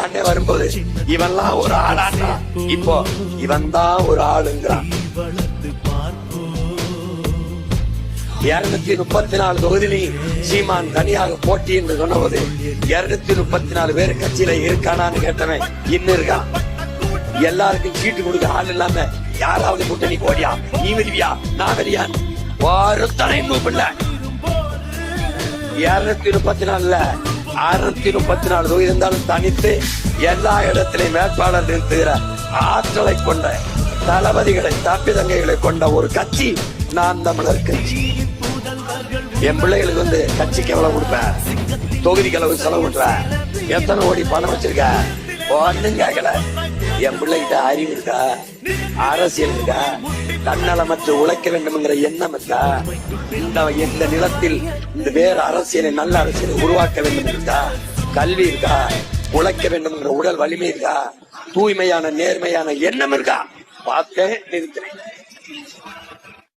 அண்ணே வரும்போது இவன்லாம் ஒரு ஆளாண்டா, இப்போ இவன் தான் ஒரு ஆளுங்கிறான். 234 தொகுதியிலையும் சீமான் தனியாக போட்டி என்று சொன்னபோது 234 பேர் கட்சியில இருக்கானான்னு கேட்டவன் இன்னும் இருக்கான். எல்லாருக்கும் சீட்டு கொடுக்க ஆள் இல்லாம யாராவது கூட்டணி போடியா, நீ வெளியா நான் வெளியா, ஒருத்தனை கூப்பிடல. 234ல 634 தொகுதி இருந்தாலும் தனித்து எல்லா இடத்திலையும் வேட்பாளர் நிறுத்துகிற ஆற்றலை கொண்ட தளபதிகளை தப்பிதங்கைகளை கொண்ட ஒரு கட்சி நாம் தமிழர் கட்சி. என் பிள்ளைகளுக்கு கட்சிக்கு எவ்வளவு கொடுப்பேன், தொகுதிக்கு அளவு செலவு பண்றேன், எத்தனை கோடி பணம் வச்சிருக்க ஒன்னும் கேட்கல. என் பிள்ளைகிட்ட அறிவு இருக்கா, அரசியல் இருக்கா, தன்னலமற்ற உழைக்க வேண்டும் என்கிற எண்ணம் இருக்கா, இந்த நிலத்தில் இந்த வேறு அரசியலை நல்ல அரசியலை உருவாக்க வேண்டும் இருக்கா, கல்வி இருக்கா, உழைக்க வேண்டும் என்கிற உடல் வலிமை இருக்கா, தூய்மையான நேர்மையான எண்ணம் இருக்கா, பார்த்தேன் நிறுத்தினேன்.